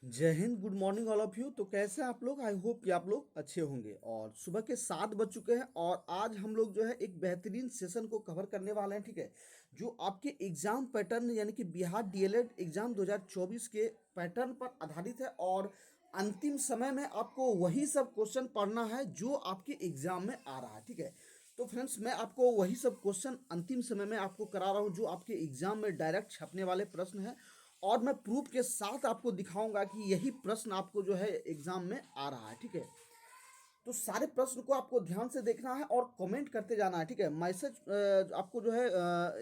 जय Hind, good morning all of you. तो कैसे हैं आप लोग? आई होप कि आप लोग अच्छे होंगे। और सुबह के 7 बज चुके हैं और आज हम लोग जो है एक बेहतरीन सेशन को कवर करने वाले हैं, ठीक है। जो आपके एग्जाम पैटर्न यानी कि बिहार डीएलएड एग्जाम 2024 के पैटर्न पर आधारित है। और अंतिम समय में आपको वही सब क्वेश्चन पढ़ना है जो आपके एग्जाम में आ रहा है, ठीक है। तो फ्रेंड्स, मैं आपको वही सब क्वेश्चन अंतिम समय में आपको करा रहा हूँ जो आपके एग्जाम में डायरेक्ट छपने वाले प्रश्न हैं। और मैं प्रूफ के साथ आपको दिखाऊंगा कि यही प्रश्न आपको जो है एग्जाम में आ रहा है, ठीक है। तो सारे प्रश्न को आपको ध्यान से देखना है और कमेंट करते जाना है, ठीक है। मैसेज आपको जो है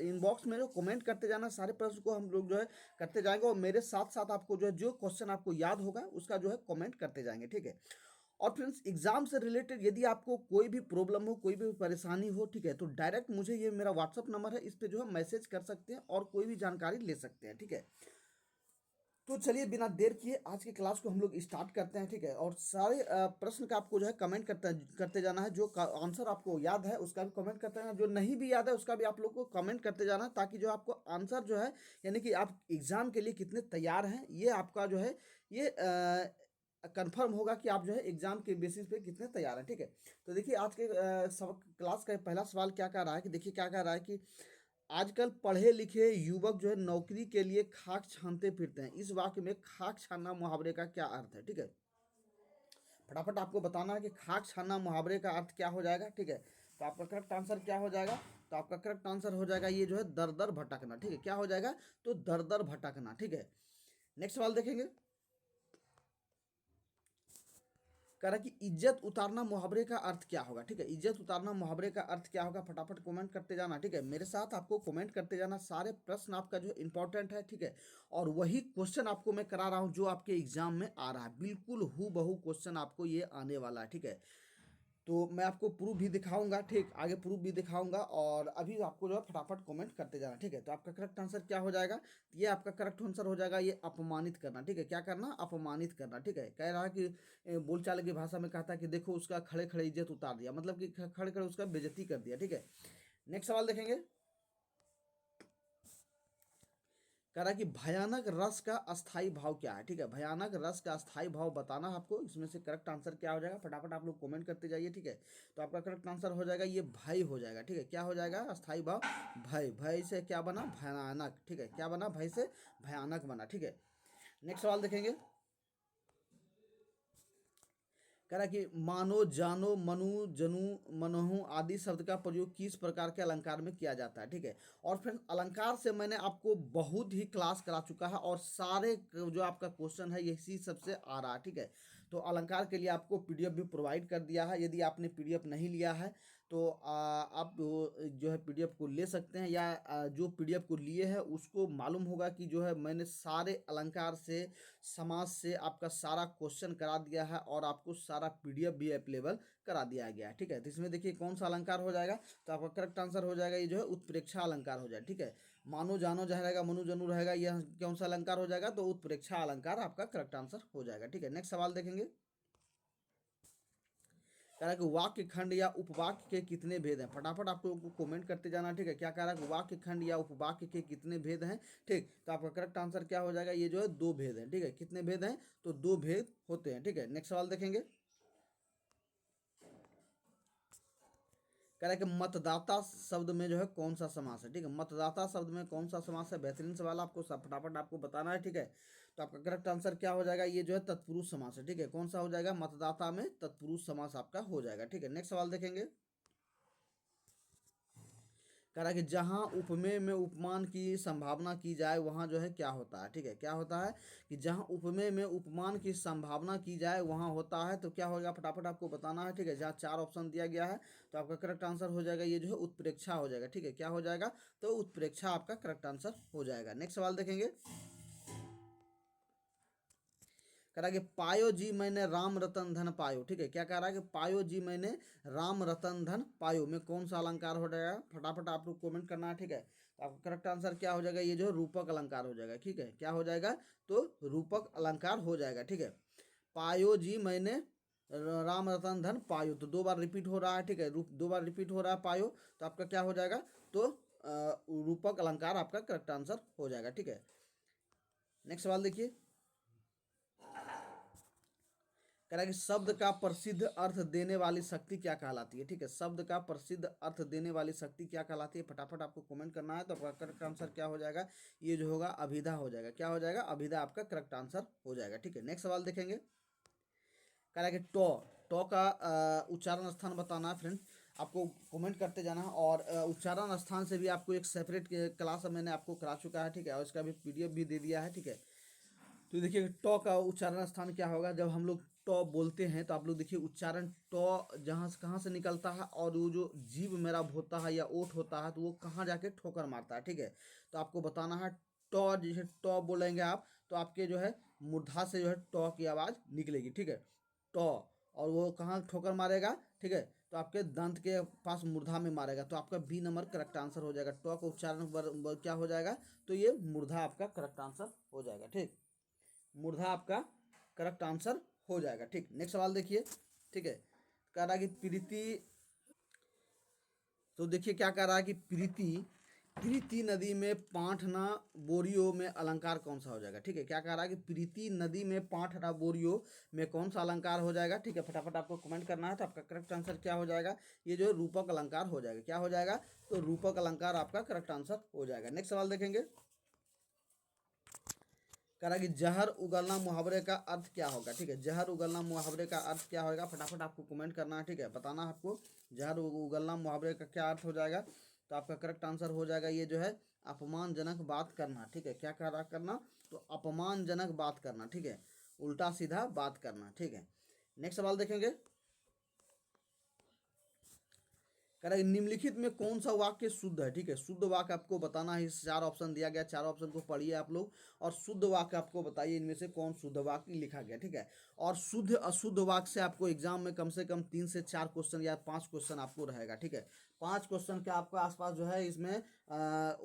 इनबॉक्स में जो कमेंट करते जाना है, सारे प्रश्न को हम लोग जो है करते जाएंगे। और मेरे साथ साथ आपको जो है जो क्वेश्चन आपको याद होगा उसका जो है कमेंट करते जाएंगे, ठीक है। और फ्रेंड्स, एग्जाम से रिलेटेड यदि आपको कोई भी प्रॉब्लम हो, कोई भी परेशानी हो, ठीक है, तो डायरेक्ट मुझे, ये मेरा व्हाट्सअप नंबर है, इस पे जो है मैसेज कर सकते हैं और कोई भी जानकारी ले सकते हैं, ठीक है। तो चलिए बिना देर किए आज की क्लास को हम लोग स्टार्ट करते हैं, ठीक है। और सारे प्रश्न का आपको जो है कमेंट करते करते जाना है। जो आंसर आपको याद है उसका भी कमेंट करते जाना, जो नहीं भी याद है उसका भी आप लोग को कमेंट करते जाना, ताकि जो आपको आंसर जो है, यानी कि आप एग्जाम के लिए कितने तैयार हैं, ये आपका जो है ये कंफर्म होगा कि आप जो है एग्जाम के बेसिस पे कितने तैयार हैं, ठीक है। तो देखिए आज के सब क्लास का पहला सवाल क्या कह रहा है कि, देखिए क्या कह रहा है कि आजकल पढ़े लिखे युवक जो है नौकरी के लिए खाक छानते फिरते हैं। इस वाक्य में खाक छानना मुहावरे का क्या अर्थ है, ठीक है। फटाफट आपको बताना है कि खाक छानना मुहावरे का अर्थ क्या हो जाएगा, ठीक है। तो आपका करेक्ट आंसर क्या हो जाएगा? तो आपका करेक्ट आंसर हो जाएगा ये जो है दर दर भटकना, ठीक है। क्या हो जाएगा? तो दर दर भटकना, ठीक है। नेक्स्ट सवाल देखेंगे। कह रहा है कि इज्जत उतारना मुहावरे का अर्थ क्या होगा, ठीक है। इज्जत उतारना मुहावरे का अर्थ क्या होगा? फटाफट कमेंट करते जाना, ठीक है। मेरे साथ आपको कमेंट करते जाना, सारे प्रश्न आपका जो इंपॉर्टेंट है, ठीक है। और वही क्वेश्चन आपको मैं करा रहा हूं जो आपके एग्जाम में आ रहा है, बिल्कुल हु बहू क्वेश्चन आपको ये आने वाला है, ठीक है। तो मैं आपको प्रूफ भी दिखाऊंगा, ठीक, आगे प्रूफ भी दिखाऊंगा। और अभी आपको जो है फटाफट कमेंट करते जाना, ठीक है। तो आपका करेक्ट आंसर क्या हो जाएगा? ये आपका करेक्ट आंसर हो जाएगा ये अपमानित करना, ठीक है। क्या करना? अपमानित करना, ठीक है। कह रहा है कि बोलचाल की भाषा में कहता है कि देखो उसका खड़े खड़े इज्जत उतार दिया, मतलब कि खड़े खड़े उसका बेइज्जती कर दिया, ठीक है। नेक्स्ट सवाल देखेंगे। कह रहा है कि भयानक रस का अस्थाई भाव क्या है, ठीक है। भयानक रस का अस्थाई भाव बताना है आपको। इसमें से करेक्ट आंसर क्या हो जाएगा? फटाफट आप लोग कमेंट करते जाइए, ठीक है। तो आपका करेक्ट आंसर हो जाएगा ये भय हो जाएगा, ठीक है। क्या हो जाएगा? अस्थाई भाव भय। भय से क्या बना? भयानक, ठीक है। क्या बना? भय से भयानक बना, ठीक है। नेक्स्ट सवाल देखेंगे। कह रहा है कि मानो, जानो, मनु, जनु, मनहु आदि शब्द का प्रयोग किस प्रकार के अलंकार में किया जाता है, ठीक है। और फिर अलंकार से मैंने आपको बहुत ही क्लास करा चुका है और सारे जो आपका क्वेश्चन है इसी सबसे आ रहा है, ठीक है। तो अलंकार के लिए आपको पीडीएफ भी प्रोवाइड कर दिया है। यदि आपने पीडीएफ नहीं लिया है तो आप जो है पीडीएफ को ले सकते हैं, या जो पीडीएफ को लिए हैं उसको मालूम होगा कि जो है मैंने सारे अलंकार से, समाज से आपका सारा क्वेश्चन करा दिया है और आपको सारा पीडीएफ भी अवेलेबल करा दिया गया है, ठीक है। तो इसमें देखिए कौन सा अलंकार हो जाएगा? तो आपका करेक्ट आंसर हो जाएगा ये जो है उत्प्रेक्षा अलंकार हो जाएगा, ठीक है। मानो, जानो जो रहेगा, मनु जनु रहेगा, यह कौन सा अलंकार हो जाएगा? तो उत्प्रेक्षा अलंकार आपका करेक्ट आंसर हो जाएगा, ठीक है। नेक्स्ट सवाल देखेंगे। कह रहा है कि वाक्य खंड या उपवाक्य के कितने भेद हैं? फटाफट आप लोगों को कमेंट करते जाना, ठीक है। क्या कह रहा है कि वाक्य खंड या उपवाक्य के कितने भेद हैं, ठीक। तो आपका करेक्ट आंसर क्या हो जाएगा? ये जो है 2 भेद हैं, ठीक है। कितने भेद हैं? तो 2 भेद होते हैं, ठीक है। नेक्स्ट सवाल देखेंगे। कह रहा है कि मतदाता शब्द में जो है कौन सा समास है, ठीक है। मतदाता शब्द में कौन सा समास है? बेहतरीन सवाल, आपको फटाफट आपको बताना है, ठीक है। तो आपका करेक्ट आंसर क्या हो जाएगा? ये जो है तत्पुरुष समास है, ठीक है। कौन सा हो जाएगा? मतदाता में तत्पुरुष समास आपका हो जाएगा, ठीक है। नेक्स्ट सवाल देखेंगे। कह रहा है कि जहाँ उपमेय में उपमान की संभावना की जाए वहाँ जो है क्या होता है, ठीक है। क्या होता है? कि जहाँ उपमेय में उपमान की संभावना की जाए वहाँ होता है, तो क्या होगा? फटाफट आपको बताना है, ठीक है। जहाँ 4 ऑप्शन दिया गया है तो आपका करेक्ट आंसर हो जाएगा ये जो है उत्प्रेक्षा हो जाएगा, ठीक है। क्या हो जाएगा? तो उत्प्रेक्षा आपका करेक्ट आंसर हो जाएगा। नेक्स्ट सवाल देखेंगे। कह रहा है कि पायो जी मैंने राम रतन धन पायो, ठीक है। क्या कह रहा है? कि पायो जी मैंने राम रतन धन पायो में कौन सा अलंकार हो जाएगा? फटाफट आप लोग कमेंट करना है, ठीक है। तो आपका करेक्ट आंसर क्या हो जाएगा? ये जो है रूपक अलंकार हो जाएगा, ठीक है। क्या हो जाएगा? तो रूपक अलंकार हो जाएगा, ठीक है। पायो जी मैंने राम रतन धन पायो, तो 2 बार रिपीट हो रहा है, ठीक है। 2 बार रिपीट हो रहा है पायो, तो आपका क्या हो जाएगा? तो रूपक अलंकार आपका करेक्ट आंसर हो जाएगा, ठीक है। नेक्स्ट सवाल देखिए। कह रहा है कि शब्द का प्रसिद्ध अर्थ देने वाली शक्ति क्या कहलाती है। ठीक है, शब्द का प्रसिद्ध अर्थ देने वाली शक्ति क्या कहलाती है, फटाफट आपको कमेंट करना है। तो आपका करेक्ट आंसर क्या हो जाएगा, ये जो होगा अभिधा हो जाएगा। क्या हो जाएगा, अभिधा आपका करेक्ट आंसर हो जाएगा। ठीक है, नेक्स्ट सवाल देखेंगे। कह रहा है कि टॉ टॉ का उच्चारण स्थान बताना है फ्रेंड, आपको कमेंट करते जाना है। और उच्चारण स्थान से भी आपको एक सेपरेट क्लास मैंने आपको करा चुका है। ठीक है, और इसका भी पीडीएफ भी दे दिया है। ठीक है, तो देखिए टॉ का उच्चारण स्थान क्या होगा, जब हम लोग टॉ बोलते हैं तो आप लोग देखिए उच्चारण टॉ जहाँ से कहाँ से निकलता है, और वो जो जीभ मेरा होता है या ओठ होता है तो वो कहाँ जाके ठोकर मारता है। ठीक है, तो आपको बताना है टॉ, जैसे टॉ बोलेंगे आप तो आपके जो है मूर्धा से जो है टॉ की आवाज़ निकलेगी। ठीक है, टॉ, और वो कहाँ ठोकर मारेगा, ठीक है, तो आपके दंत के पास मूर्धा में मारेगा। तो आपका बी नंबर करेक्ट आंसर हो जाएगा। टॉ का उच्चारण क्या हो जाएगा, तो ये मूर्धा आपका करेक्ट आंसर हो जाएगा। ठीक, मूर्धा आपका करेक्ट आंसर हो जाएगा। ठीक, नेक्स्ट सवाल देखिए। ठीक है, कह रहा है कि प्रीति, तो देखिए क्या कह रहा है कि प्रीति प्रीति नदी में पांठना बोरियो में अलंकार कौन सा हो जाएगा। ठीक है, क्या कह रहा है कि प्रीति नदी में पांठना बोरियो में कौन सा अलंकार हो जाएगा। ठीक है, फटाफट आपको कमेंट करना है। तो आपका करेक्ट आंसर क्या हो जाएगा, ये जो है रूपक अलंकार हो जाएगा। क्या हो जाएगा, तो रूपक अलंकार आपका करेक्ट आंसर हो जाएगा। नेक्स्ट सवाल देखेंगे। कह रहा है कि जहर उगलना मुहावरे का अर्थ क्या होगा। ठीक है, जहर उगलना मुहावरे का अर्थ क्या होगा, फटाफट आपको कमेंट करना है। ठीक है, बताना है आपको जहर उगलना मुहावरे का क्या अर्थ हो जाएगा। तो आपका करेक्ट आंसर हो जाएगा, ये जो है अपमानजनक बात करना। ठीक है, क्या कह रहा करना, तो अपमानजनक बात करना। ठीक है, उल्टा सीधा बात करना। ठीक है, नेक्स्ट सवाल देखेंगे। कह रहा है निम्नलिखित में कौन सा वाक्य शुद्ध है। ठीक है, शुद्ध वाक्य आपको बताना है। इस चार ऑप्शन दिया गया, चार ऑप्शन को पढ़िए आप लोग, और शुद्ध वाक्य आपको बताइए इनमें से कौन शुद्ध वाक्य लिखा गया। ठीक है, और शुद्ध अशुद्ध वाक्य से आपको एग्जाम में कम से कम 3 से 4 क्वेश्चन या 5 क्वेश्चन आपको रहेगा। ठीक है, 5 क्वेश्चन के आपके आसपास जो है इसमें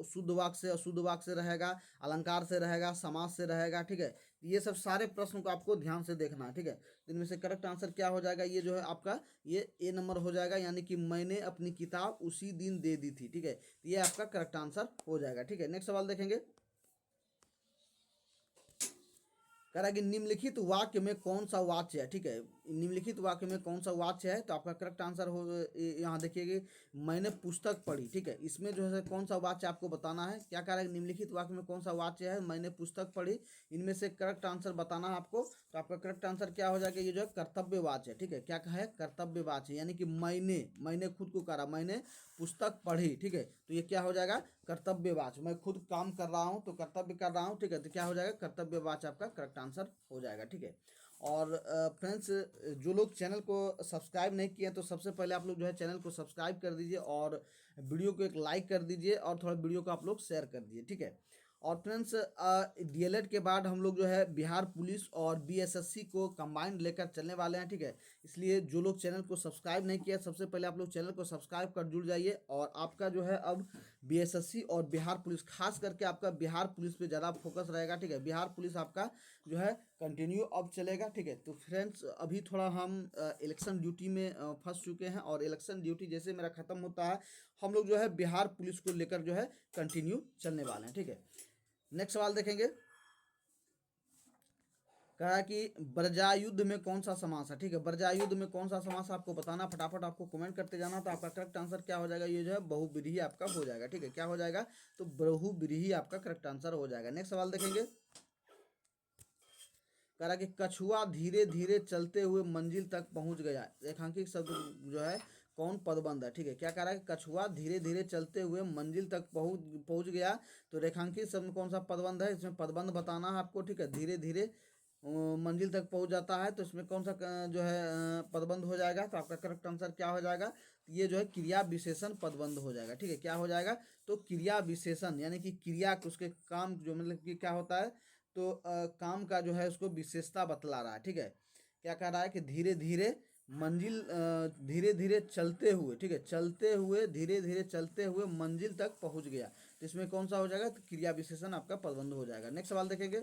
शुद्ध वाक्य से, अशुद्ध वाक्य से रहेगा, अलंकार से रहेगा, समास से रहेगा। ठीक है, ये सब सारे प्रश्न को आपको ध्यान से देखना है। ठीक है, तो इनमें से करेक्ट आंसर क्या हो जाएगा, ये जो है आपका ये ए नंबर हो जाएगा, यानी कि मैंने अपनी किताब उसी दिन दे दी थी। ठीक है, तो ये आपका करेक्ट आंसर हो जाएगा। ठीक है, नेक्स्ट सवाल देखेंगे। कह रहा है कि निम्नलिखित वाक्य में कौन सा वाच्य है। ठीक है, निम्नलिखित वाक्य में कौन सा वाच्य है, तो आपका करेक्ट आंसर हो, यहाँ देखिए मैंने पुस्तक पढ़ी। ठीक है, इसमें जो है कौन सा वाच्य आपको बताना है। क्या कह रहा है, निम्नलिखित वाक्य में कौन सा वाच्य है, मैंने पुस्तक पढ़ी, इनमें से करेक्ट आंसर बताना है आपको। तो आपका करेक्ट आंसर क्या हो जाएगा, ये जो है कर्तव्य वाच्य है। ठीक है, क्या कहा है, कर्तव्य वाच्य, यानी कि मैंने खुद को कहा, मैंने पुस्तक पढ़ी। ठीक है, तो ये क्या हो जाएगा, कर्तव्यवाच, मैं खुद काम कर रहा हूँ तो कर्तव्य कर रहा हूँ। ठीक है, तो क्या हो जाएगा, कर्तव्यवाच आपका करेक्ट आंसर हो जाएगा। ठीक है, और फ्रेंड्स जो लोग चैनल को सब्सक्राइब नहीं किए तो सबसे पहले आप लोग जो है चैनल को सब्सक्राइब कर दीजिए, और वीडियो को एक लाइक कर दीजिए, और थोड़ा वीडियो को आप लोग शेयर कर दीजिए। ठीक है, और फ्रेंड्स डीएलएड के बाद हम लोग जो है बिहार पुलिस और बीएसएससी को कंबाइंड लेकर चलने वाले हैं। ठीक है, इसलिए जो लोग चैनल को सब्सक्राइब नहीं किया, सबसे पहले आप लोग चैनल को सब्सक्राइब कर जुड़ जाइए। और आपका जो है अब बीएसएससी और बिहार पुलिस, खास करके आपका बिहार पुलिस पे ज़्यादा फोकस रहेगा। ठीक है, बिहार पुलिस आपका जो है कंटिन्यू अब चलेगा। ठीक है, तो फ्रेंड्स अभी थोड़ा हम इलेक्शन ड्यूटी में फंस चुके हैं, और इलेक्शन ड्यूटी जैसे मेरा ख़त्म होता है हम लोग जो है बिहार पुलिस को लेकर जो है कंटिन्यू चलने वाले हैं। ठीक है, नेक्स्ट सवाल देखेंगे। कहा कि बर्जायुद्ध में कौन सा समास है। ठीक है, बर्जायुद्ध में कौन सा समास आपको बताना, फटाफट आपको कमेंट करते जाना। तो आपका करेक्ट आंसर क्या हो जाएगा, ये जो है बहुब्रीहि आपका हो जाएगा। ठीक है, क्या हो जाएगा, तो बहुब्रीहि आपका करेक्ट आंसर हो जाएगा। नेक्स्ट सवाल देखेंगे। कह रहा कि कछुआ धीरे धीरे चलते हुए मंजिल तक पहुंच गया, रेखांकित शब्द जो है कौन पदबंध है। ठीक है, क्या कह रहा है कि कछुआ धीरे धीरे चलते हुए मंजिल तक पहुंच पहुंच गया, तो रेखांकित शब्द कौन सा पदबंध है, इसमें पदबंध बताना है आपको। ठीक है, धीरे धीरे मंजिल तक पहुंच जाता है, तो इसमें कौन सा जो है पदबंध हो जाएगा। तो आपका करेक्ट आंसर क्या हो जाएगा, ये जो है क्रिया विशेषण पदबंध हो जाएगा। ठीक है, क्या हो जाएगा, तो क्रिया विशेषण, यानी कि क्रिया उसके काम जो मतलब कि क्या होता है, तो काम का जो है उसको विशेषता बतला रहा है। ठीक है, क्या कह रहा है कि धीरे धीरे मंजिल, धीरे धीरे चलते हुए, ठीक है, चलते हुए, धीरे धीरे चलते हुए मंजिल तक पहुंच गया, तो इसमें कौन सा हो जाएगा, तो क्रिया विशेषण आपका पदबंध हो जाएगा। नेक्स्ट सवाल देखेंगे।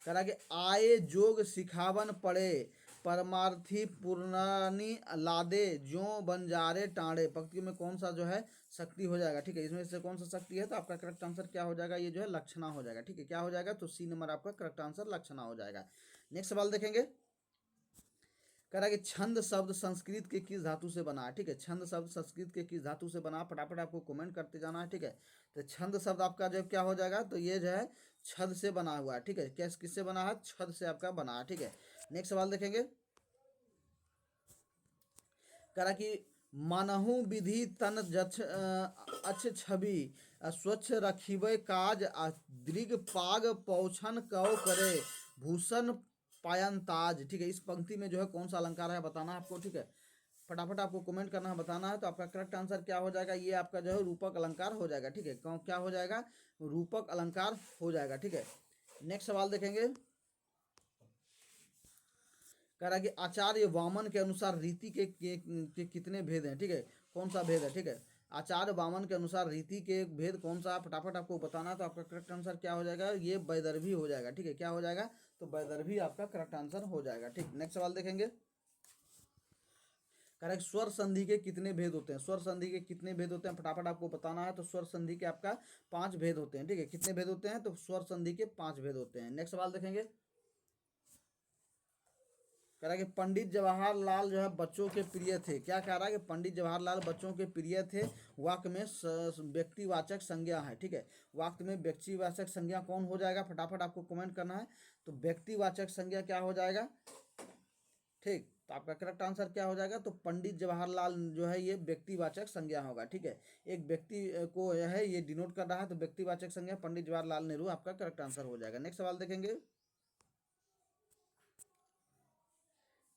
कह रहा कि आए जोग सिखावन पड़े परमार्थी पुरानी लादे ज्यों बंजारे टाणे, पंक्ति में कौन सा जो है शक्ति हो जाएगा, ठीक है। इसमें से कौन सा शक्ति है, तो आपका करेक्ट आंसर क्या हो जाएगा, ये जो है लक्षणा हो जाएगा, ठीक है। क्या हो जाएगा, तो सी नंबर आपका करेक्ट आंसर लक्षणा हो जाएगा। नेक्स्ट सवाल देखेंगे, कह रहा है कि छंद शब्द संस्कृत के किस धातु से बना है, ठीक है। छंद शब्द संस्कृत के किस धातु से बना है, फटाफट आपको कमेंट करते जाना है, ठीक है। तो छंद शब्द आपका जो क्या हो जाएगा, तो ये जो है छद से बना हुआ है, ठीक है। कैसे, किससे बना है, छद से आपका बना है, ठीक है। नेक्स्ट सवाल देखेंगे, कह रहा कि मानहु विधि तन जछ अच्छ छवि स्वच्छ रखिबे काज दृग पाग पौछन कौ करे भूषण पायंताज, ठीक है। इस पंक्ति में जो है कौन सा अलंकार है बताना है आपको, ठीक है। फटाफट आपको कमेंट करना है, बताना है। तो आपका करेक्ट आंसर क्या हो जाएगा, ये आपका जो है रूपक अलंकार हो जाएगा, ठीक है। क्या हो जाएगा, रूपक अलंकार हो जाएगा, ठीक है। नेक्स्ट सवाल देखेंगे, कह रहा है कि आचार्य वामन के अनुसार रीति के कितने भेद हैं, ठीक है। कौन सा भेद है, ठीक है। आचार्य वामन के अनुसार रीति के भेद कौन सा, फटाफट आपको बताना। तो आपका करेक्ट आंसर क्या हो जाएगा, ये वैदर्भी हो जाएगा, ठीक है। क्या हो जाएगा, तो वैदर्भी आपका करेक्ट आंसर हो जाएगा, ठीक। नेक्स्ट सवाल देखेंगे, करेक्ट, स्वर संधि के कितने भेद होते हैं, स्वर संधि के कितने भेद होते हैं, फटाफट आपको बताना है। तो स्वर संधि के आपका 5 भेद होते हैं, ठीक है। कितने भेद होते हैं, तो स्वर संधि के 5 भेद होते हैं। नेक्स्ट सवाल देखेंगे, कह रहा है कि पंडित जवाहरलाल जो है बच्चों के प्रिय थे, क्या कह रहा है कि पंडित जवाहरलाल बच्चों के प्रिय थे। वाक्य में व्यक्तिवाचक संज्ञा है, ठीक है। वाक्य में व्यक्तिवाचक संज्ञा कौन हो जाएगा, फटाफट आपको कमेंट करना है। तो व्यक्तिवाचक संज्ञा क्या हो जाएगा, ठीक। तो आपका करेक्ट आंसर क्या हो जाएगा, तो पंडित जवाहरलाल जो है ये व्यक्तिवाचक संज्ञा होगा, ठीक है। एक व्यक्ति को है ये डिनोट कर रहा है, तो व्यक्तिवाचक संज्ञा पंडित जवाहरलाल नेहरू आपका करेक्ट आंसर हो जाएगा। नेक्स्ट सवाल देखेंगे,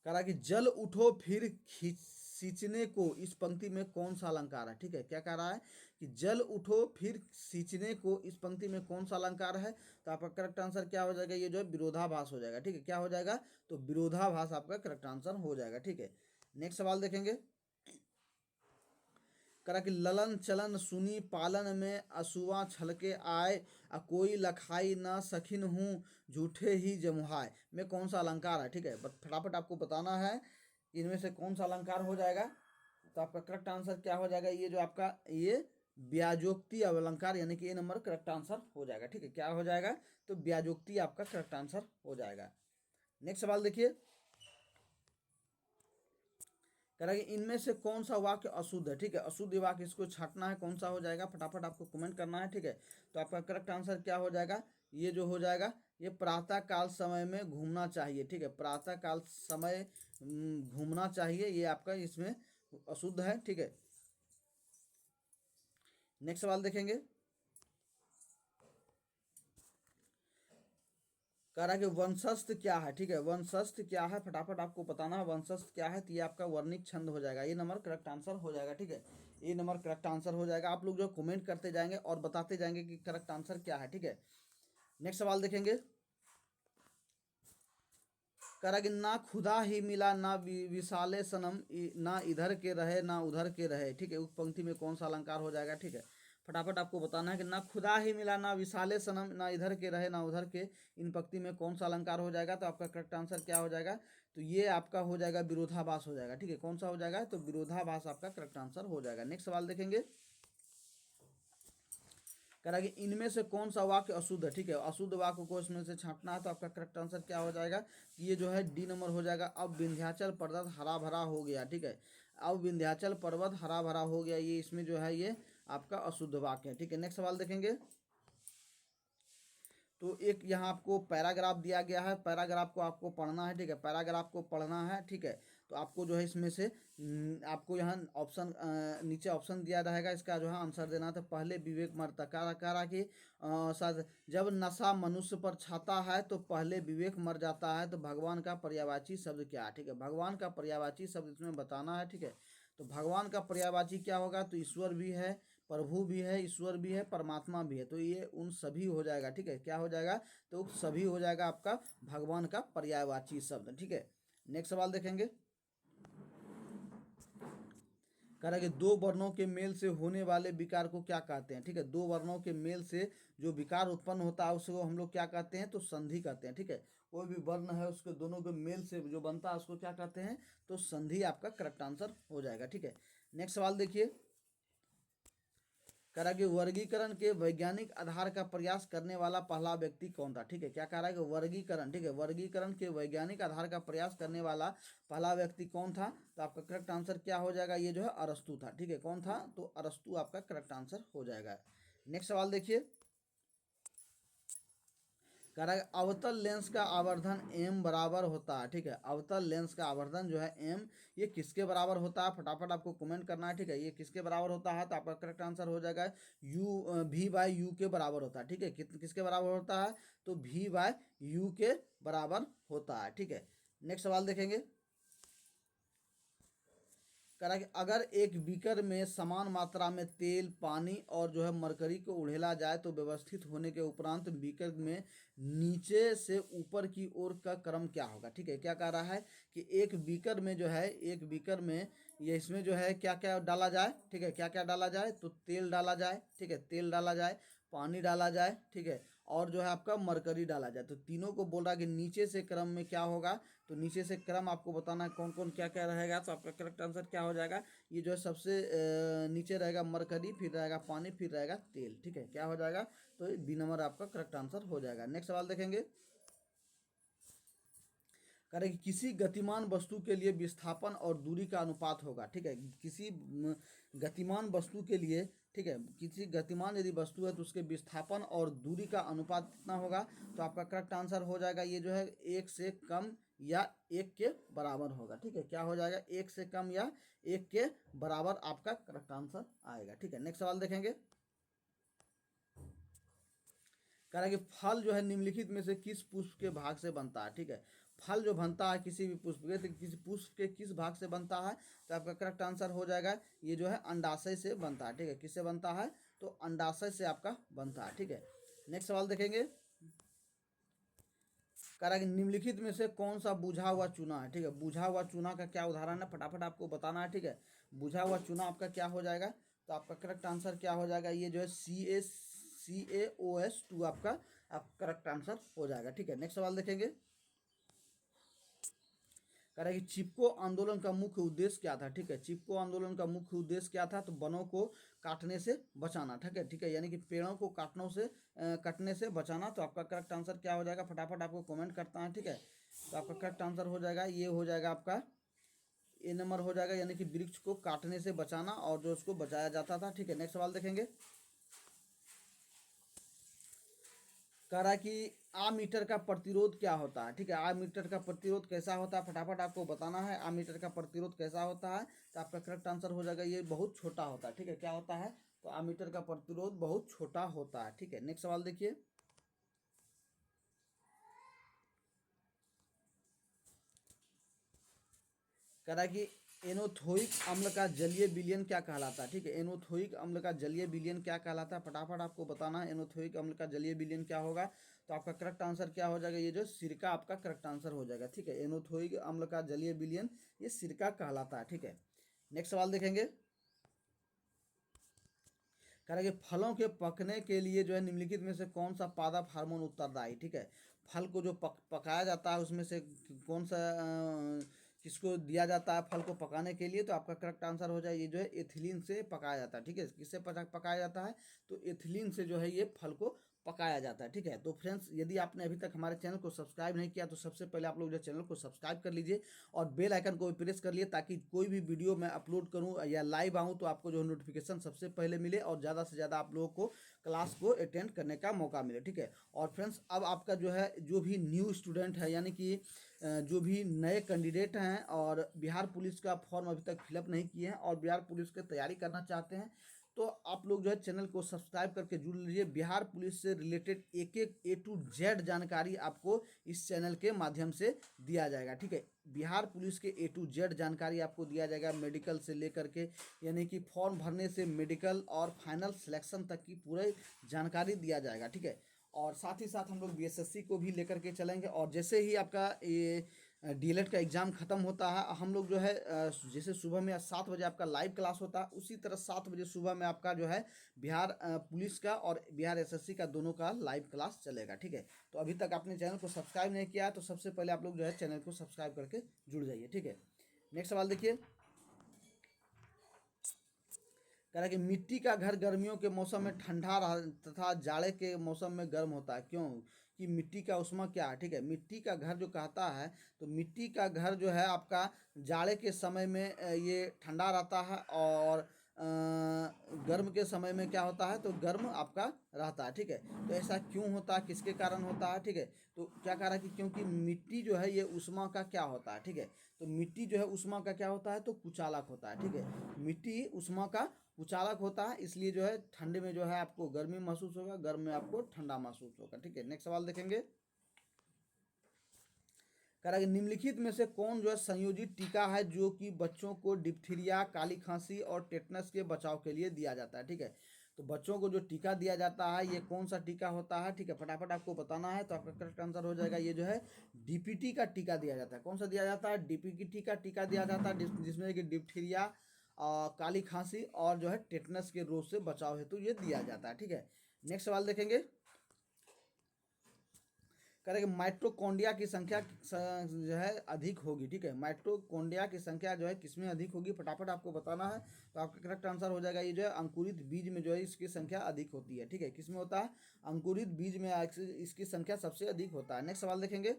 कह रहा कि जल उठो फिर सींचने को, इस पंक्ति में कौन सा अलंकार है, ठीक है। क्या कह रहा है कि जल उठो फिर सींचने को, इस पंक्ति में कौन सा अलंकार है। तो आपका करेक्ट आंसर क्या हो जाएगा, ये जो है विरोधाभास हो जाएगा, ठीक है। क्या हो जाएगा, तो विरोधाभास आपका करेक्ट आंसर हो जाएगा, ठीक है। नेक्स्ट सवाल देखेंगे, करा कि ललन चलन सुनी पालन में असुआ छलके आए कोई लखाई न सखिन हूँ झूठे ही जमुहाय में कौन सा अलंकार है, ठीक है। बट फटाफट आपको बताना है इनमें से कौन सा अलंकार हो जाएगा। तो आपका करेक्ट आंसर क्या हो जाएगा, ये जो आपका ये ब्याजोक्ति अलंकार यानी कि ए नंबर करेक्ट आंसर हो जाएगा, ठीक है। क्या हो जाएगा, तो ब्याजोक्ति आपका करेक्ट आंसर हो जाएगा। नेक्स्ट सवाल देखिए, कह रहा है कि इनमें से कौन सा वाक्य अशुद्ध है, ठीक है। अशुद्ध वाक्य इसको छांटना है, कौन सा हो जाएगा, फटाफट आपको कमेंट करना है, ठीक है। तो आपका करेक्ट आंसर क्या हो जाएगा, ये जो हो जाएगा ये प्रातः काल समय में घूमना चाहिए, ठीक है। प्रातः काल समय घूमना चाहिए, ये आपका इसमें अशुद्ध है, ठीक है। नेक्स्ट सवाल देखेंगे, कह रहा है कि वंशस्थ क्या है, ठीक है। वंशस्थ क्या है, फटाफट आपको बताना है वंशस्थ क्या है। तो ये आपका वर्णिक छंद हो जाएगा, ये नंबर करेक्ट आंसर हो जाएगा, ठीक है। ये नंबर करेक्ट आंसर हो जाएगा। आप लोग जो कमेंट करते जाएंगे और बताते जाएंगे कि करेक्ट आंसर क्या है, ठीक है। नेक्स्ट सवाल देखेंगे, कह रहा कि ना खुदा ही मिला ना विशाले सनम ना इधर के रहे ना उधर के रहे, ठीक है। उस पंक्ति में कौन सा अलंकार हो जाएगा, ठीक है। फटाफट आपको बताना है कि ना खुदा ही मिला ना विशाले सनम ना इधर के रहे ना उधर के, इन पंक्ति में कौन सा अलंकार हो जाएगा। तो आपका करेक्ट आंसर क्या हो जाएगा, तो ये आपका हो जाएगा विरोधाभास हो जाएगा, ठीक है। कौन सा हो जाएगा, तो विरोधाभास आपका करेक्ट आंसर हो जाएगा। नेक्स्ट सवाल देखेंगे, कह रहा है कि इनमें से कौन सा वाक्य अशुद्ध है, ठीक है। अशुद्ध वाक्य को इसमें से छांटना है। तो आपका करेक्ट आंसर क्या हो जाएगा, ये जो है डी नंबर हो जाएगा। अब विंध्याचल पर्वत हरा भरा हो गया, ठीक है। अब विंध्याचल पर्वत हरा भरा हो गया, ये इसमें जो है ये आपका अशुद्ध वाक्य है, ठीक है। नेक्स्ट सवाल देखेंगे, तो एक यहाँ आपको पैराग्राफ दिया गया है, पैराग्राफ को आपको पढ़ना है, ठीक है। पैराग्राफ को पढ़ना है, ठीक है। तो आपको जो है इसमें से आपको यहाँ ऑप्शन नीचे ऑप्शन दिया रहेगा, इसका जो है आंसर देना। तो पहले विवेक मरता, कह रहा कि शायद जब नशा मनुष्य पर छाता है तो पहले विवेक मर जाता है। तो भगवान का पर्यायवाची शब्द क्या है, ठीक है। भगवान का पर्यायवाची शब्द इसमें बताना है, ठीक है। तो भगवान का पर्यायवाची क्या होगा, तो ईश्वर भी है, प्रभु भी है, ईश्वर भी है, परमात्मा भी है। तो ये उन सभी हो जाएगा, ठीक है। क्या हो जाएगा, तो सभी हो जाएगा आपका भगवान का पर्यायवाची शब्द, ठीक है। नेक्स्ट सवाल देखेंगे, कह रहा है कि दो वर्णों के मेल से होने वाले विकार को क्या कहते हैं, ठीक है। दो वर्णों के मेल से जो विकार उत्पन्न होता है उसको हम लोग क्या कहते हैं, तो संधि कहते हैं, ठीक है। कोई भी वर्ण है उसके दोनों के मेल से जो बनता है उसको क्या कहते हैं, तो संधि आपका करेक्ट आंसर हो जाएगा। ठीक है, नेक्स्ट सवाल देखिए, कह रहा है कि वर्गीकरण के वैज्ञानिक आधार का प्रयास करने वाला पहला व्यक्ति कौन था। ठीक है, क्या कह रहा है कि वर्गीकरण, ठीक है, वर्गीकरण के वैज्ञानिक आधार का प्रयास करने वाला पहला व्यक्ति कौन था, तो आपका करेक्ट आंसर क्या हो जाएगा, ये जो है अरस्तु था। ठीक है, कौन था, तो अरस्तु आपका करेक्ट आंसर हो जाएगा। नेक्स्ट सवाल देखिए, कह रहा है अवतल लेंस का आवर्धन एम बराबर होता है। ठीक है, अवतल लेंस का आवर्धन जो है एम, ये किसके बराबर होता है, फटाफट आपको कमेंट करना है। ठीक है, ये किसके बराबर होता है, तो आपका करेक्ट आंसर हो जाएगा यू, भी बाई यू के बराबर होता है। ठीक है, किसके बराबर होता है, तो भी बाई यू के बराबर होता है। ठीक है, नेक्स्ट सवाल देखेंगे, कह रहा है कि अगर एक बीकर में समान मात्रा में तेल, पानी और जो है मरकरी को उड़ेला जाए तो व्यवस्थित होने के उपरांत बीकर में नीचे से ऊपर की ओर का क्रम क्या होगा। ठीक है, क्या कह रहा है कि एक बीकर में जो है, एक बीकर में ये इसमें जो है क्या क्या डाला जाए। ठीक है, क्या क्या डाला जाए, तो तेल डाला जाए। ठीक है, तेल डाला जाए, पानी डाला जाए। ठीक है, और जो है आपका मरकरी डाला जाए। तो तीनों को बोल रहा है कि नीचे से क्रम में क्या होगा, तो नीचे से क्रम आपको बताना है कौन कौन क्या क्या रहेगा। तो आपका करेक्ट आंसर क्या हो जाएगा, ये जो है सबसे नीचे रहेगा मरकरी, फिर रहेगा पानी, फिर रहेगा तेल। ठीक है, क्या हो जाएगा, तो बी नंबर आपका करेक्ट आंसर हो जाएगा। नेक्स्ट सवाल देखेंगे, कह रहे कि किसी गतिमान वस्तु के लिए विस्थापन और दूरी का अनुपात होगा। ठीक है, किसी गतिमान वस्तु के लिए, ठीक है, किसी गतिमान यदि वस्तु है तो उसके विस्थापन और दूरी का अनुपात कितना होगा, तो आपका करेक्ट आंसर हो जाएगा ये जो है एक से कम या एक के बराबर होगा। ठीक है, क्या हो जाएगा, एक से कम या एक के बराबर आपका करेक्ट आंसर आएगा। ठीक है, नेक्स्ट सवाल देखेंगे, कह रहा है कि फल जो है निम्नलिखित में से किस पुष्प के भाग से बनता है। ठीक है, फल जो बनता है किसी भी पुष्प के, तो किसी पुष्प के किस भाग से बनता है, तो आपका करेक्ट आंसर हो जाएगा ये जो है अंडाशय से बनता है। ठीक है, किससे बनता है, तो अंडाशय से आपका बनता है। ठीक है, नेक्स्ट सवाल देखेंगे, कह रहा है कि निम्नलिखित में से कौन सा बुझा हुआ चूना है। ठीक है, बुझा हुआ चूना का क्या उदाहरण है, फटाफट आपको बताना है। ठीक है, बुझा हुआ चूना आपका क्या हो जाएगा, तो आपका करेक्ट आंसर क्या हो जाएगा, ये जो है CaOS2 आपका करेक्ट आंसर हो जाएगा। ठीक है, नेक्स्ट सवाल देखेंगे, कह रहा है कि चिपको आंदोलन का मुख्य उद्देश्य क्या था। ठीक है, चिपको आंदोलन का मुख्य उद्देश्य क्या था, तो वनों को काटने से बचाना। ठीक है, ठीक है, यानी कि पेड़ों को काटने से बचाना। तो आपका करेक्ट आंसर क्या हो जाएगा, फटाफट आपको कमेंट करता है। ठीक है, तो आपका करेक्ट आंसर हो जाएगा, ये हो जाएगा आपका ए नंबर हो जाएगा, यानी कि वृक्ष को काटने से बचाना और जो उसको बचाया जाता था। ठीक है, नेक्स्ट सवाल देखेंगे, कह रहा है कि आमीटर का प्रतिरोध क्या होता है। ठीक है, आमीटर का प्रतिरोध कैसा होता है, फटाफट आपको बताना है आमीटर का प्रतिरोध कैसा होता है। तो आपका करेक्ट आंसर हो जाएगा ये बहुत छोटा होता है। ठीक है, क्या होता है, तो आमीटर का प्रतिरोध बहुत छोटा होता है। ठीक है, नेक्स्ट सवाल देखिए, कह रहा है कि एनोथोइक अम्ल का जलीय विलयन क्या कहलाता है। ठीक है, एनोथोइक अम्ल का जलीय विलयन क्या कहलाता है, फटाफट आपको बताना है एनोथोइक अम्ल का जलीय विलयन क्या होगा। तो आपका करेक्ट आंसर क्या हो जाएगा, ये जो सिरका आपका करेक्ट आंसर हो जाएगा। ठीक है, एनोथोइक अम्ल का जलीय विलयन ये सिरका कहलाता है। ठीक है, नेक्स्ट सवाल देखेंगे, कह रहा है कि फलों के पकने के लिए जो है निम्नलिखित में से कौन सा पादप हार्मोन उत्तरदायी। ठीक है, फल को जो पकाया जाता है उसमें से कौन सा किसको दिया जाता है फल को पकाने के लिए, तो आपका करेक्ट आंसर हो जाए ये जो है एथिलीन से पकाया जाता है। ठीक है, किससे पकाया जाता है, तो एथिलीन से जो है ये फल को पकाया जाता है। ठीक है, तो फ्रेंड्स यदि आपने अभी तक हमारे चैनल को सब्सक्राइब नहीं किया तो सबसे पहले आप लोग जो चैनल को सब्सक्राइब कर लीजिए और बेल आइकन को भी प्रेस कर लिए, ताकि कोई भी वीडियो मैं अपलोड करूं या लाइव आऊं तो आपको जो नोटिफिकेशन सबसे पहले मिले और ज़्यादा से ज़्यादा आप लोगों को क्लास को अटेंड करने का मौका मिले। ठीक है, और फ्रेंड्स अब आपका जो है जो भी न्यू स्टूडेंट है, यानी कि जो भी नए कैंडिडेट हैं और बिहार पुलिस का फॉर्म अभी तक फिलअप नहीं किए हैं और बिहार पुलिस की तैयारी करना चाहते हैं, तो आप लोग जो है चैनल को सब्सक्राइब करके जुड़ लीजिए। बिहार पुलिस से रिलेटेड एक एक A to Z जानकारी आपको इस चैनल के माध्यम से दिया जाएगा। ठीक है, बिहार पुलिस के A to Z जानकारी आपको दिया जाएगा, मेडिकल से लेकर के, यानी कि फॉर्म भरने से मेडिकल और फाइनल सिलेक्शन तक की पूरी जानकारी दिया जाएगा। ठीक है, और साथ ही साथ हम लोग BSSC को भी लेकर के चलेंगे, और जैसे ही आपका ये डीएलएड का एग्ज़ाम ख़त्म होता है, हम लोग जो है जैसे सुबह में 7 बजे आपका लाइव क्लास होता है, उसी तरह 7 बजे सुबह में आपका जो है बिहार पुलिस का और बिहार एसएससी का दोनों का लाइव क्लास चलेगा, ठीक है। तो अभी तक आपने चैनल को सब्सक्राइब नहीं किया है तो सबसे पहले आप लोग जो है चैनल को सब्सक्राइब करके जुड़ जाइए, ठीक है। नेक्स्ट सवाल देखिए, कह रहा है कि मिट्टी का घर गर्मियों के मौसम में ठंडा तथा जाड़े के मौसम में गर्म होता है, क्यों? कि मिट्टी का ऊष्मा क्या है, ठीक है। मिट्टी का घर जो कहता है, तो मिट्टी का घर जो है आपका जाड़े के समय में ये ठंडा रहता है, और गर्म के समय में क्या होता है, तो गर्म आपका रहता है, ठीक है। तो ऐसा क्यों होता है, किसके कारण होता है, ठीक है। तो क्या कह रहा है कि क्योंकि मिट्टी जो है ये ऊष्मा का क्या होता है, ठीक है। तो मिट्टी जो है ऊष्मा का क्या होता है, तो कुचालक होता है, ठीक है। मिट्टी ऊष्मा का कुचालक होता है, इसलिए जो है ठंडे में जो है आपको गर्मी महसूस होगा, गर्म में आपको ठंडा महसूस होगा, ठीक है। नेक्स्ट सवाल देखेंगे, कह रहा है कि निम्नलिखित में से कौन जो है संयोजित टीका है जो कि बच्चों को डिप्थीरिया, काली खांसी और टेटनस के बचाव के लिए दिया जाता है, ठीक है। तो बच्चों को जो टीका दिया जाता है ये कौन सा टीका होता है, ठीक है। फटाफट आपको बताना है, तो आपका करेक्ट आंसर हो जाएगा ये जो है डीपीटी का टीका दिया जाता है। कौन सा दिया जाता है, डीपीटी का टीका दिया जाता है, जिसमें कि डिप्थीरिया, काली खांसी और जो है टेटनस के रोग से बचाव हेतु ये दिया जाता है, ठीक है। नेक्स्ट सवाल देखेंगे, करें कि माइटोकॉन्ड्रिया की संख्या जो है अधिक होगी, ठीक है। माइटोकॉन्ड्रिया की संख्या जो है किसमें अधिक होगी, फटाफट आपको बताना है, तो आपका करेक्ट आंसर हो जाएगा ये जो है अंकुरित बीज में जो है इसकी संख्या अधिक होती है, ठीक है। किसमें होता है, अंकुरित बीज में इसकी संख्या सबसे अधिक होता है। नेक्स्ट सवाल देखेंगे,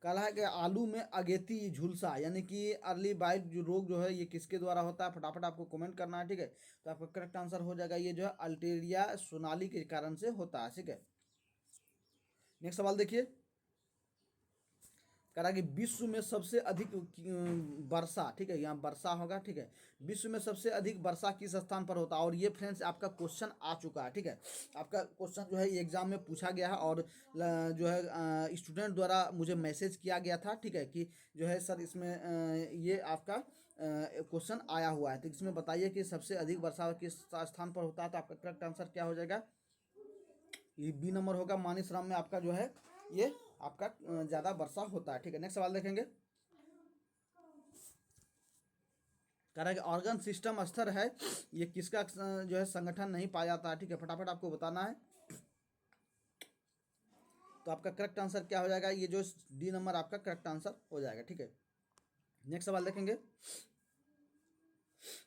कहा है कि आलू में अगेती झुलसा यानी कि अर्ली बाइट जो रोग जो है ये किसके द्वारा होता है, फटाफट आपको कमेंट करना है, ठीक है। तो आपका करेक्ट आंसर हो जाएगा ये जो है अल्टेरिया सोनाली के कारण से होता है, ठीक है। नेक्स्ट सवाल देखिए, कह रहा है कि विश्व में सबसे अधिक वर्षा, ठीक है, यहाँ वर्षा होगा, ठीक है। विश्व में सबसे अधिक वर्षा किस स्थान पर होता है, और ये फ्रेंड्स आपका क्वेश्चन आ चुका है, ठीक है। आपका क्वेश्चन जो है ये एग्जाम में पूछा गया है, और जो है स्टूडेंट द्वारा मुझे मैसेज किया गया था, ठीक है, कि जो है सर इसमें ये आपका क्वेश्चन आया हुआ है, तो इसमें बताइए कि सबसे अधिक वर्षा किस स्थान पर होता है। तो आपका करेक्ट आंसर क्या हो जाएगा, ये बी नंबर होगा, मानिसराम में आपका जो है ये आपका ज़्यादा वर्षा होता है, ठीक है। नेक्स्ट सवाल देखेंगे, कह रहा है कि ऑर्गन सिस्टम स्तर है ये किसका जो है संगठन नहीं पाया जाता है, ठीक है। फटाफट आपको बताना है, तो आपका करेक्ट आंसर क्या हो जाएगा, ये जो डी नंबर आपका करेक्ट आंसर हो जाएगा, ठीक है। नेक्स्ट सवाल देखेंगे,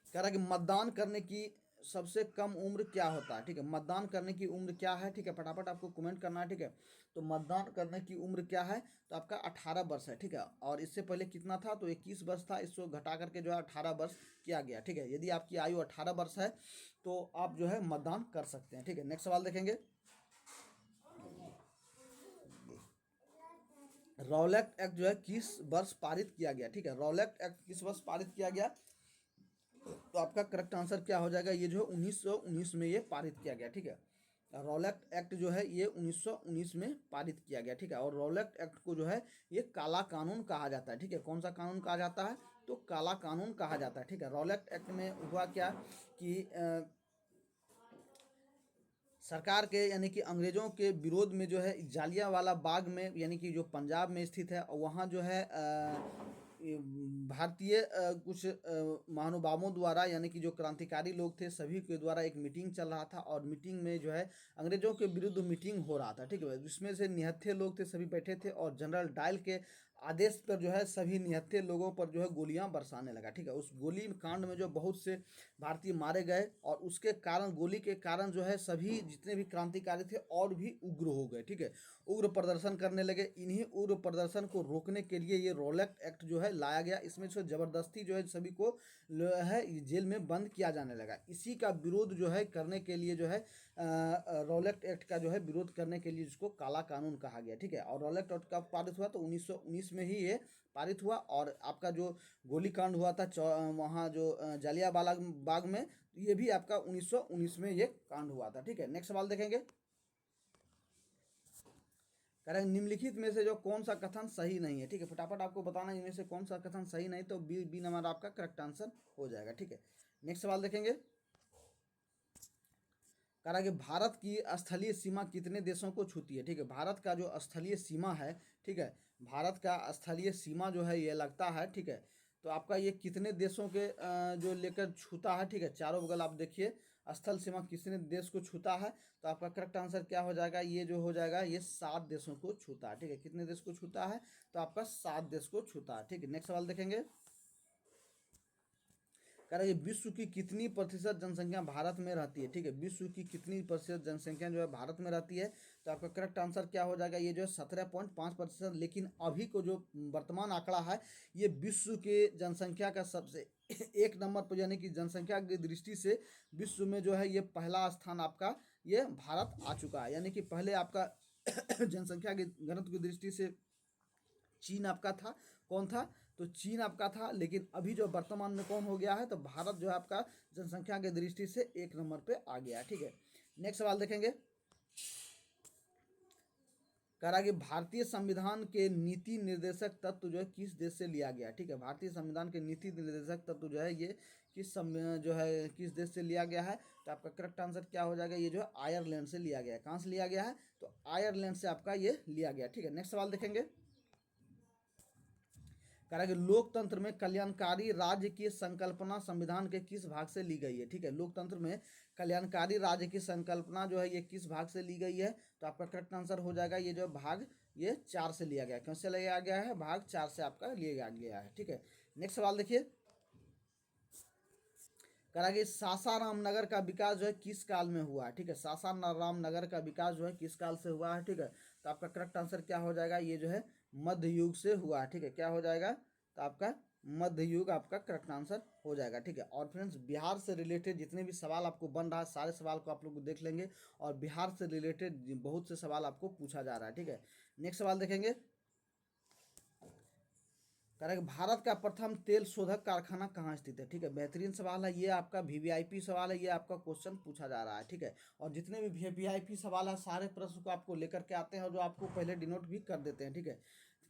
कह रहा है कि मतदान करने की सबसे कम उम्र क्या होता है, ठीक है। मतदान करने की उम्र क्या है, ठीक है, फटाफट आपको कमेंट करना है, ठीक है। तो मतदान करने की उम्र क्या है, तो आपका 18 वर्ष है, ठीक है। और इससे पहले कितना था, तो 21 वर्ष था, इसको घटा करके जो है 18 वर्ष किया गया, ठीक है। यदि आपकी आयु 18 वर्ष है तो आप जो है मतदान कर सकते हैं, ठीक है। नेक्स्ट सवाल देखेंगे, रॉलेट एक्ट जो है किस वर्ष पारित किया गया, ठीक है। रॉलेट एक्ट किस वर्ष पारित किया गया, तो आपका करेक्ट आंसर क्या हो जाएगा, ये जो है 1919 में ये पारित किया गया, ठीक है। रॉलेट एक्ट जो है ये 1919 में पारित किया गया, ठीक है। और रॉलेट एक्ट को जो है ये काला कानून कहा जाता है, ठीक है। कौन सा कानून कहा जाता है, तो काला कानून कहा जाता है, ठीक है। रॉलेट एक्ट में हुआ क्या कि सरकार के यानी कि अंग्रेज़ों के विरोध में जो है जालियांवाला बाग में, यानी कि जो पंजाब में स्थित है, वहाँ जो है ये भारतीय कुछ महानुभावों द्वारा यानी कि जो क्रांतिकारी लोग थे सभी के द्वारा एक मीटिंग चल रहा था, और मीटिंग में जो है अंग्रेज़ों के विरुद्ध मीटिंग हो रहा था, ठीक है। जिसमें से निहत्थे लोग थे, सभी बैठे थे, और जनरल डायल के आदेश पर जो है सभी निहत्थे लोगों पर जो है गोलियां बरसाने लगा, ठीक है। उस गोली कांड में जो बहुत से भारतीय मारे गए, और उसके कारण गोली के कारण जो है सभी जितने भी क्रांतिकारी थे और भी उग्र हो गए, ठीक है। उग्र प्रदर्शन करने लगे। इन्हीं उग्र प्रदर्शन को रोकने के लिए ये रॉलेट एक्ट जो है लाया गया। इसमें जो ज़बरदस्ती जो है सभी को है जेल में बंद किया जाने लगा। इसी का विरोध जो है करने के लिए जो है रॉलेट एक्ट का जो है विरोध करने के लिए जिसको काला कानून कहा गया, ठीक है। और रॉलेट एक्ट कब पारित हुआ, तो 1919 में ही ये पारित हुआ। और आपका जो गोलीकांड हुआ था वहाँ जो जालियांवाला बाग में, ये भी आपका 1919 में ये कांड हुआ था, ठीक है। नेक्स्ट सवाल देखेंगे, कह रहे हैं निम्नलिखित में से जो कौन सा कथन सही नहीं है, ठीक है। फटाफट आपको बताना है इनमें से कौन सा कथन सही नहीं, तो बी नंबर आपका करेक्ट आंसर हो जाएगा, ठीक है। नेक्स्ट सवाल देखेंगे, कह रहा है कि भारत की स्थलीय सीमा कितने देशों को छूती है। ठीक है, भारत का जो स्थलीय सीमा है, ठीक है, भारत का स्थलीय सीमा जो है ये लगता है, ठीक है, तो आपका ये कितने देशों के जो लेकर छूता है। ठीक है, चारों बगल आप देखिए स्थल सीमा कितने देश को छूता है, तो आपका करेक्ट आंसर क्या हो जाएगा, ये जो हो जाएगा ये 7 देशों को छूता है। ठीक है, कितने देश को छूता है, तो आपका 7 देश को छूता है। ठीक है, नेक्स्ट सवाल देखेंगे। कह रहा है विश्व की कितनी प्रतिशत जनसंख्या भारत में रहती है। ठीक है, विश्व की कितनी प्रतिशत जनसंख्या जो है भारत में रहती है, तो आपका करेक्ट आंसर क्या हो जाएगा, ये जो है 17.5%। लेकिन अभी को जो वर्तमान आंकड़ा है, ये विश्व के जनसंख्या का सबसे एक नंबर पर, यानी कि जनसंख्या की दृष्टि से विश्व में जो है ये पहला स्थान आपका ये भारत आ चुका है। यानी कि पहले आपका जनसंख्या के घनत्व की दृष्टि से चीन आपका था। कौन था, तो चीन आपका था। लेकिन अभी जो वर्तमान में कौन हो गया है, तो भारत जो है आपका जनसंख्या की दृष्टि से एक नंबर पे आ गया है। ठीक है, नेक्स्ट सवाल देखेंगे। कह रहा है कि भारतीय संविधान के नीति निर्देशक तत्व जो है किस देश से लिया गया। ठीक है, भारतीय संविधान के नीति निर्देशक तत्व जो है ये जो है किस देश से लिया गया है, तो आपका करेक्ट आंसर क्या हो जाएगा, ये जो है आयरलैंड से लिया गया है। कहाँ से लिया गया है, तो आयरलैंड से आपका ये लिया गया। ठीक है, नेक्स्ट सवाल देखेंगे। कह रहा है कि लोकतंत्र में कल्याणकारी राज्य की संकल्पना संविधान के किस भाग से ली गई है। ठीक है, लोकतंत्र में कल्याणकारी राज्य की संकल्पना जो है ये किस भाग से ली गई है, तो आपका करेक्ट आंसर हो जाएगा ये जो भाग ये 4 से लिया गया। क्यों से लिया गया है, भाग 4 से आपका लिया गया है। ठीक है, नेक्स्ट सवाल देखिए। कह रहा है कि सासाराम नगर का विकास जो है किस काल में हुआ है। ठीक है, सासाराम नगर का विकास जो है किस काल से हुआ है। ठीक है, तो आपका करेक्ट आंसर क्या हो जाएगा, ये जो है मध्य युग से हुआ है। ठीक है, क्या हो जाएगा, तो आपका मध्य युग आपका करेक्ट आंसर हो जाएगा। ठीक है, और फ्रेंड्स बिहार से रिलेटेड जितने भी सवाल आपको बन रहा है सारे सवाल को आप लोग देख लेंगे, और बिहार से रिलेटेड बहुत से सवाल आपको पूछा जा रहा है। ठीक है, नेक्स्ट सवाल देखेंगे। कह रहा है कि भारत का प्रथम तेल शोधक कारखाना कहाँ स्थित है। ठीक है, बेहतरीन सवाल है ये, आपका वीवीआईपी सवाल है, ये आपका क्वेश्चन पूछा जा रहा है। ठीक है, और जितने भी वीवीआईपी सवाल है सारे प्रश्न को आपको लेकर के आते हैं और जो आपको पहले डिनोट भी कर देते हैं। ठीक है,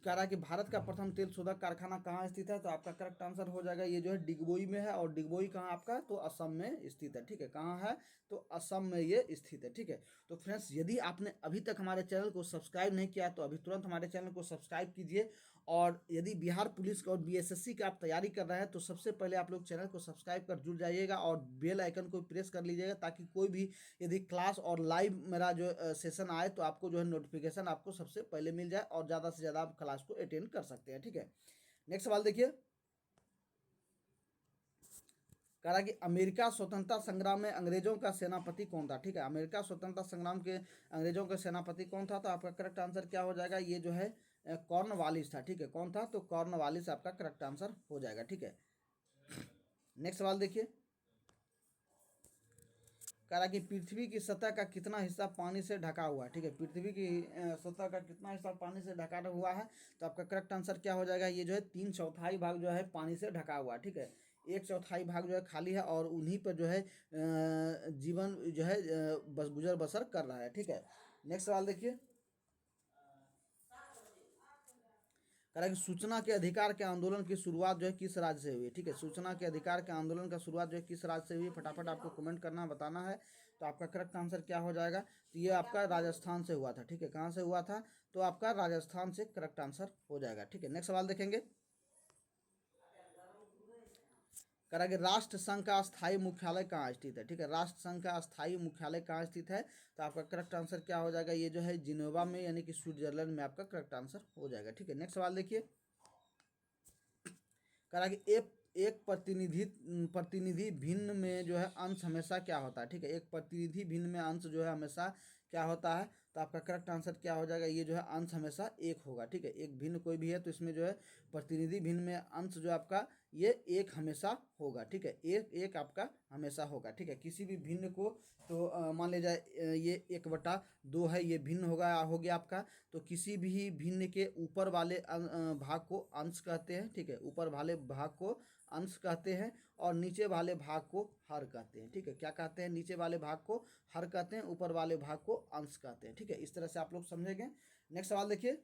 कह रहा है कि भारत का प्रथम तेल शोधक कारखाना कहाँ स्थित है, तो आपका करेक्ट आंसर हो जाएगा ये जो है डिगबोई में है। और डिगबोई कहाँ आपका, तो असम में स्थित है। ठीक है, कहाँ है, तो असम में ये स्थित है। ठीक है, तो फ्रेंड्स यदि आपने अभी तक हमारे चैनल को सब्सक्राइब नहीं किया तो अभी तुरंत हमारे चैनल को सब्सक्राइब कीजिए। और यदि बिहार पुलिस का और बीएसएससी का आप तैयारी कर रहे हैं तो सबसे पहले आप लोग चैनल को सब्सक्राइब कर जुड़ जाइएगा और बेल आइकन को प्रेस कर लीजिएगा, ताकि कोई भी यदि क्लास और लाइव मेरा जो सेशन आए तो आपको जो है नोटिफिकेशन आपको सबसे पहले मिल जाए और ज़्यादा से ज़्यादा आप क्लास को अटेंड कर सकते हैं। ठीक है, नेक्स्ट सवाल देखिए। कह रहा कि अमेरिका स्वतंत्रता संग्राम में अंग्रेजों का सेनापति कौन था। ठीक है, अमेरिका स्वतंत्रता संग्राम के अंग्रेजों का सेनापति कौन था, तो आपका करेक्ट आंसर क्या हो जाएगा, ये जो है कॉर्नवालिस था। ठीक है, कौन था, तो कॉर्नवालिस आपका करेक्ट आंसर हो जाएगा। ठीक है, नेक्स्ट सवाल देखिए। कह रहा कि पृथ्वी की सतह का कितना हिस्सा पानी से ढका हुआ है। ठीक है, पृथ्वी की सतह का कितना हिस्सा पानी से ढका हुआ है, तो आपका करेक्ट आंसर क्या हो जाएगा, ये जो है 3/4 भाग जो है पानी से ढका हुआ है। ठीक है, 1/4 भाग जो है खाली है और उन्हीं पर जो है जीवन जो है बस गुजर बसर कर रहा है। ठीक है, नेक्स्ट सवाल देखिए। कह रहा है कि सूचना के अधिकार के आंदोलन की शुरुआत जो है किस राज्य से हुई। ठीक है, सूचना के अधिकार के आंदोलन का शुरुआत जो है किस राज्य से हुई, फटाफट आपको कमेंट करना बताना है। तो आपका करेक्ट आंसर क्या हो जाएगा, तो ये आपका राजस्थान से हुआ था। ठीक है, कहाँ से हुआ था, तो आपका राजस्थान से करेक्ट आंसर हो जाएगा। ठीक है, नेक्स्ट सवाल देखेंगे। कह रहा है कि राष्ट्र संघ का स्थायी मुख्यालय कहाँ स्थित है। ठीक है, राष्ट्र संघ का स्थायी मुख्यालय कहाँ स्थित है, तो आपका करेक्ट आंसर क्या हो जाएगा, ये जो है जिनेवा में यानी कि स्विट्जरलैंड में आपका करेक्ट आंसर हो जाएगा। ठीक है, नेक्स्ट सवाल देखिए। कह रहा कि एक प्रतिनिधि भिन्न में जो है अंश हमेशा क्या होता है। ठीक है, एक प्रतिनिधि भिन्न में अंश जो है हमेशा क्या होता है, तो आपका करेक्ट आंसर क्या हो जाएगा, ये जो है अंश हमेशा एक होगा। ठीक है, एक भिन्न कोई भी है तो इसमें जो है प्रतिनिधि भिन्न में अंश जो आपका ये एक हमेशा होगा। ठीक है, एक एक आपका हमेशा होगा। ठीक है, किसी भी भिन्न को तो मान लीजिए ये 1/2 है, ये भिन्न होगा हो गया आपका। तो किसी भी भिन्न के ऊपर वाले भाग को अंश कहते हैं। ठीक है, ऊपर वाले भाग को अंश कहते हैं और नीचे वाले भाग को हर कहते हैं। ठीक है, क्या कहते हैं, नीचे वाले भाग को हर कहते हैं, ऊपर वाले भाग को अंश कहते हैं। ठीक है, इस तरह से आप लोग समझेंगे। नेक्स्ट सवाल देखिए।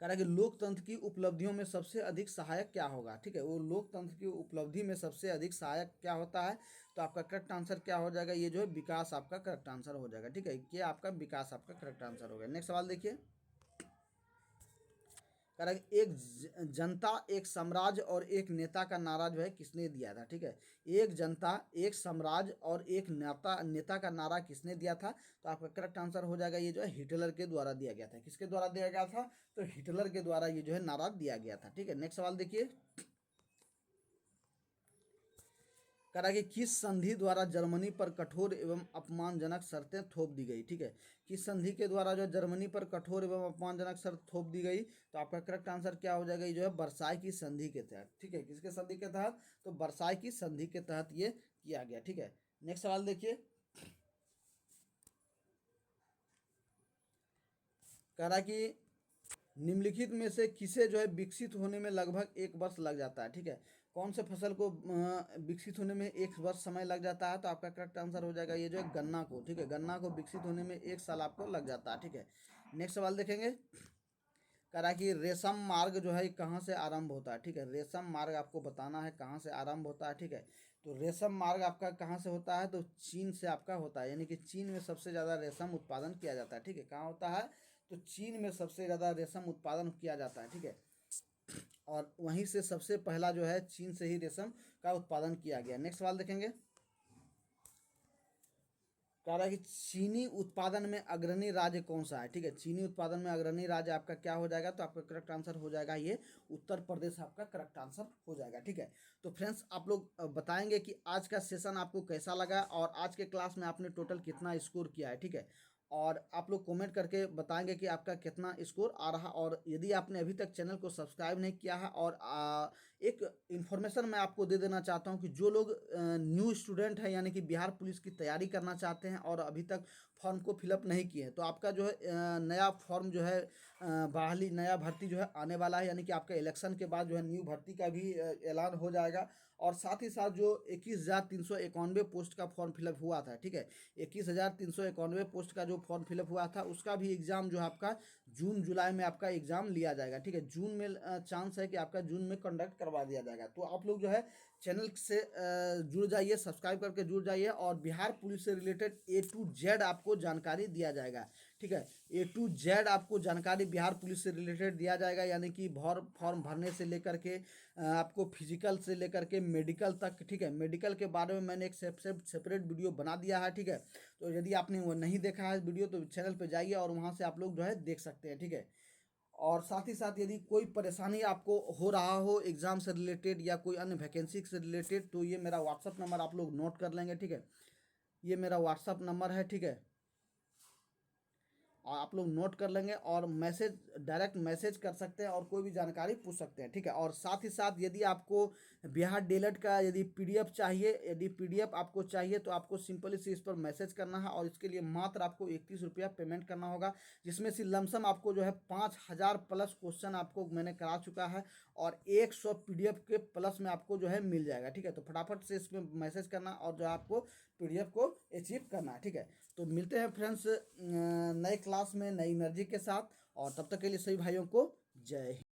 कह रहा है कि लोकतंत्र की उपलब्धियों में सबसे अधिक सहायक क्या होगा, ठीक है। वो लोकतंत्र की उपलब्धि में सबसे अधिक सहायक क्या होता है, तो आपका करेक्ट आंसर क्या हो जाएगा, ये जो है विकास आपका करेक्ट आंसर हो जाएगा, ठीक है। ये आपका विकास आपका करेक्ट आंसर हो गया। नेक्स्ट सवाल देखिए, कह रहा है कि एक जनता एक साम्राज्य और एक नेता का नारा जो है किसने दिया था, ठीक है। एक जनता एक साम्राज्य और एक नेता नेता का नारा किसने दिया था, तो आपका करेक्ट आंसर हो जाएगा ये जो है हिटलर के द्वारा दिया गया था। किसके द्वारा दिया गया था, तो हिटलर के द्वारा ये जो है नारा दिया गया था, ठीक है। नेक्स्ट सवाल देखिए, कह रहा है कि किस संधि द्वारा जर्मनी पर कठोर एवं अपमानजनक शर्तें थोप दी गई, ठीक है। किस संधि के द्वारा जो जर्मनी पर कठोर एवं अपमानजनक शर्त थोप दी गई, तो आपका करेक्ट आंसर क्या हो जाएगा, ये जो है वर्साई की संधि के तहत, ठीक है। किसके संधि के तहत, तो वर्साई की संधि के तहत ये किया गया, ठीक है। नेक्स्ट सवाल देखिए, कह रहा है कि निम्नलिखित में से किसे जो है विकसित होने में लगभग 1 वर्ष लग जाता है, ठीक है। कौन से फसल को विकसित होने में 1 वर्ष समय लग जाता है, तो आपका करेक्ट आंसर हो जाएगा ये जो है गन्ना को, ठीक है। गन्ना को विकसित होने में 1 साल आपको लग जाता है, ठीक है। नेक्स्ट सवाल देखेंगे, कह रहा है कि रेशम मार्ग जो है ये कहाँ से आरंभ होता है, ठीक है। रेशम मार्ग आपको बताना है कहाँ से आरंभ होता है, ठीक है। तो रेशम मार्ग आपका कहाँ से होता है, तो चीन से आपका होता है, यानी कि चीन में सबसे ज़्यादा रेशम उत्पादन किया जाता है, ठीक है। कहाँ होता है, तो चीन में सबसे ज़्यादा रेशम उत्पादन किया जाता है, ठीक है। और वहीं से सबसे पहला जो है चीन से ही रेशम का उत्पादन किया गया। नेक्स्ट सवाल देखेंगे, कह रहा है कि चीनी उत्पादन में अग्रणी राज्य कौन सा है, ठीक है। चीनी उत्पादन में अग्रणी राज्य आपका क्या हो जाएगा, तो आपका करेक्ट आंसर हो जाएगा ये उत्तर प्रदेश आपका करेक्ट आंसर हो जाएगा, ठीक है। तो फ्रेंड्स आप लोग बताएंगे कि आज का सेशन आपको कैसा लगा और आज के क्लास में आपने टोटल कितना स्कोर किया है, ठीक है। और आप लोग कमेंट करके बताएंगे कि आपका कितना स्कोर आ रहा। और यदि आपने अभी तक चैनल को सब्सक्राइब नहीं किया है, और एक इन्फॉर्मेशन मैं आपको दे देना चाहता हूं कि जो लोग न्यू स्टूडेंट हैं, यानी कि बिहार पुलिस की तैयारी करना चाहते हैं और अभी तक फॉर्म को फिलअप नहीं किए हैं, तो आपका जो है नया फॉर्म जो है बहाली नया भर्ती जो है आने वाला है, यानी कि आपका इलेक्शन के बाद जो है न्यू भर्ती का भी ऐलान हो जाएगा। और साथ ही साथ जो 21,391 पोस्ट का फॉर्म फिलअप हुआ था, ठीक है। 21,391 पोस्ट का जो फॉर्म फिलअप हुआ था उसका भी एग्ज़ाम जो है आपका जून जुलाई में आपका एग्ज़ाम लिया जाएगा, ठीक है। जून में चांस है कि आपका जून में कंडक्ट करवा दिया जाएगा। तो आप लोग जो है चैनल से जुड़ जाइए, सब्सक्राइब करके जुड़ जाइए, और बिहार पुलिस से रिलेटेड A to Z आपको जानकारी दिया जाएगा, ठीक है। A to Z आपको जानकारी बिहार पुलिस से रिलेटेड दिया जाएगा, यानी कि फॉर्म भरने से लेकर के आपको फिजिकल से लेकर के मेडिकल तक, ठीक है। मेडिकल के बारे में मैंने एक सेपरेट वीडियो बना दिया है, ठीक है। तो यदि आपने वो नहीं देखा है वीडियो, तो चैनल पे जाइए और वहाँ से आप लोग जो है देख सकते हैं, ठीक है। और साथ ही साथ यदि कोई परेशानी आपको हो रहा हो एग्ज़ाम से रिलेटेड या कोई अन्य वैकेंसी से रिलेटेड, तो ये मेरा व्हाट्सअप नंबर आप लोग नोट कर लेंगे, ठीक है। ये मेरा व्हाट्सअप नंबर है, ठीक है। और आप लोग नोट कर लेंगे और मैसेज डायरेक्ट मैसेज कर सकते हैं और कोई भी जानकारी पूछ सकते हैं, ठीक है। और साथ ही साथ यदि आपको बिहार डीएलएड का यदि पीडीएफ चाहिए, यदि पीडीएफ आपको चाहिए, तो आपको सिंपली से इस पर मैसेज करना है, और इसके लिए मात्र आपको 31 रुपया पेमेंट करना होगा, जिसमें से लमसम आपको जो है 5,000 प्लस क्वेश्चन आपको मैंने करा चुका है, और 100 पीडीएफ के प्लस में आपको जो है मिल जाएगा, ठीक है। तो फटाफट से इसमें मैसेज करना और जो है आपको पीडीएफ को अचीव करना है, ठीक है। तो मिलते हैं फ्रेंड्स नए क्लास में नई एनर्जी के साथ, और तब तक के लिए सभी भाइयों को जय हिंद।